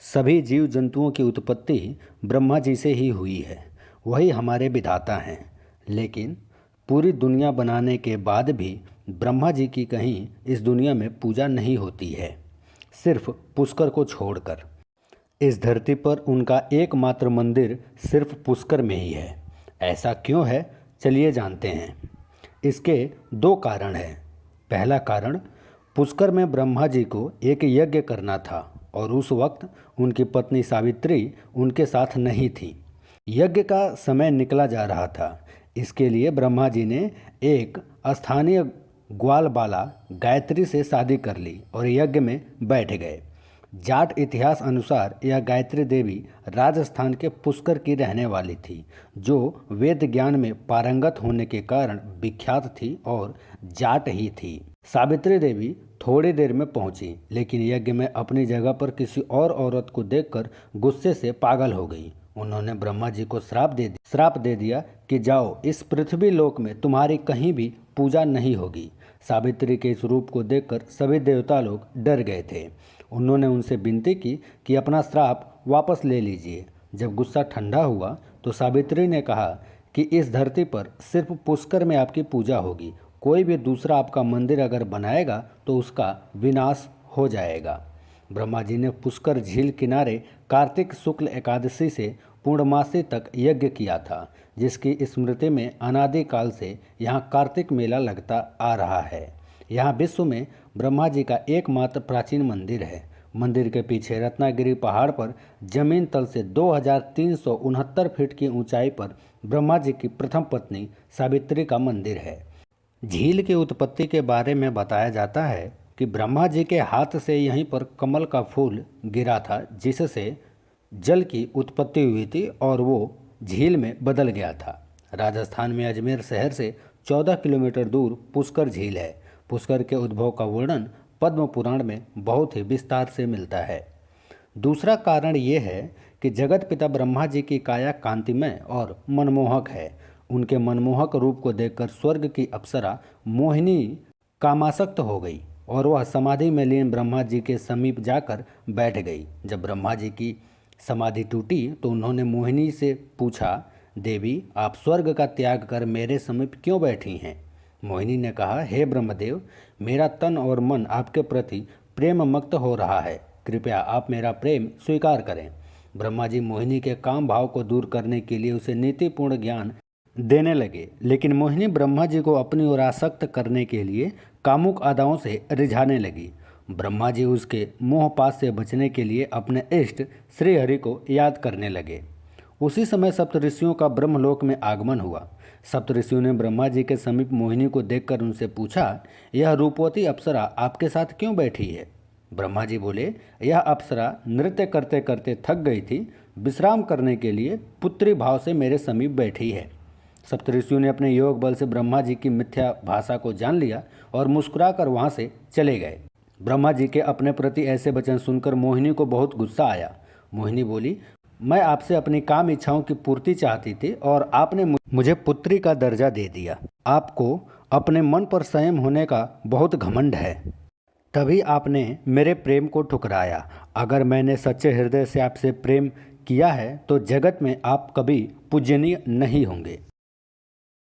सभी जीव जंतुओं की उत्पत्ति ब्रह्मा जी से ही हुई है। वही हमारे विधाता हैं। लेकिन पूरी दुनिया बनाने के बाद भी ब्रह्मा जी की कहीं इस दुनिया में पूजा नहीं होती है, सिर्फ पुष्कर को छोड़कर। इस धरती पर उनका एकमात्र मंदिर सिर्फ पुष्कर में ही है। ऐसा क्यों है, चलिए जानते हैं। इसके दो कारण हैं। पहला कारण, पुष्कर में ब्रह्मा जी को एक यज्ञ करना था और उस वक्त उनकी पत्नी सावित्री उनके साथ नहीं थी। यज्ञ का समय निकला जा रहा था। इसके लिए ब्रह्मा जी ने एक स्थानीय ग्वालबाला गायत्री से शादी कर ली और यज्ञ में बैठ गए। जाट इतिहास अनुसार यह गायत्री देवी राजस्थान के पुष्कर की रहने वाली थी, जो वेद ज्ञान में पारंगत होने के कारण विख्यात थी और जाट ही थी। सावित्री देवी थोड़ी देर में पहुंची, लेकिन यज्ञ में अपनी जगह पर किसी और औरत को देखकर गुस्से से पागल हो गई। उन्होंने ब्रह्मा जी को श्राप दे दिया कि जाओ, इस पृथ्वी लोक में तुम्हारी कहीं भी पूजा नहीं होगी। सावित्री के इस रूप को देखकर सभी देवता लोग डर गए थे। उन्होंने उनसे विनती की कि अपना श्राप वापस ले लीजिए। जब गुस्सा ठंडा हुआ तो सावित्री ने कहा कि इस धरती पर सिर्फ पुष्कर में आपकी पूजा होगी। कोई भी दूसरा आपका मंदिर अगर बनाएगा तो उसका विनाश हो जाएगा। ब्रह्मा जी ने पुष्कर झील किनारे कार्तिक शुक्ल एकादशी से पूर्णमासी तक यज्ञ किया था, जिसकी स्मृति में अनादिकाल से यहाँ कार्तिक मेला लगता आ रहा है। यहाँ विश्व में ब्रह्मा जी का एकमात्र प्राचीन मंदिर है। मंदिर के पीछे रत्नागिरी पहाड़ पर जमीन तल से 2369 फीट की ऊंचाई पर ब्रह्मा जी की प्रथम पत्नी सावित्री का मंदिर है। झील की उत्पत्ति के बारे में बताया जाता है कि ब्रह्मा जी के हाथ से यहीं पर कमल का फूल गिरा था, जिससे जल की उत्पत्ति हुई थी और वो झील में बदल गया था। राजस्थान में अजमेर शहर से 14 किलोमीटर दूर पुष्कर झील है। पुष्कर के उद्भव का वर्णन पद्म पुराण में बहुत ही विस्तार से मिलता है। दूसरा कारण ये है कि जगत पिता ब्रह्मा जी की काया कांतिमय और मनमोहक है। उनके मनमोहक रूप को देखकर स्वर्ग की अप्सरा मोहिनी कामासक्त हो गई और वह समाधि में लीन ब्रह्मा जी के समीप जाकर बैठ गई। जब ब्रह्मा जी की समाधि टूटी तो उन्होंने मोहिनी से पूछा, देवी, आप स्वर्ग का त्याग कर मेरे समीप क्यों बैठी हैं? मोहिनी ने कहा, हे ब्रह्मदेव, मेरा तन और मन आपके प्रति प्रेम मक्त हो रहा है। कृपया आप मेरा प्रेम स्वीकार करें। ब्रह्मा जी मोहिनी के काम भाव को दूर करने के लिए उसे नीतिपूर्ण ज्ञान देने लगे, लेकिन मोहिनी ब्रह्मा जी को अपनी ओर आसक्त करने के लिए कामुक अदाओं से रिझाने लगी। ब्रह्मा जी उसके मोहपाश से बचने के लिए अपने इष्ट श्री हरि को याद करने लगे। उसी समय सप्तऋषियों का ब्रह्मलोक में आगमन हुआ। सप्तऋषियों ने ब्रह्मा जी के समीप मोहिनी को देखकर उनसे पूछा, यह रूपवती अप्सरा आपके साथ क्यों बैठी है? ब्रह्मा जी बोले, यह अप्सरा नृत्य करते करते थक गई थी, विश्राम करने के लिए पुत्री भाव से मेरे समीप बैठी है। सप्तऋषियों ने अपने योग बल से ब्रह्मा जी की मिथ्या भाषा को जान लिया और मुस्कुराकर वहां से चले गए। ब्रह्मा जी के अपने प्रति ऐसे वचन सुनकर मोहिनी को बहुत गुस्सा आया। मोहिनी बोली, मैं आपसे अपनी काम इच्छाओं की पूर्ति चाहती थी और आपने मुझे पुत्री का दर्जा दे दिया। आपको अपने मन पर संयम होने का बहुत घमंड है, तभी आपने मेरे प्रेम को ठुकराया। अगर मैंने सच्चे हृदय से आपसे प्रेम किया है तो जगत में आप कभी पूजनीय नहीं होंगे।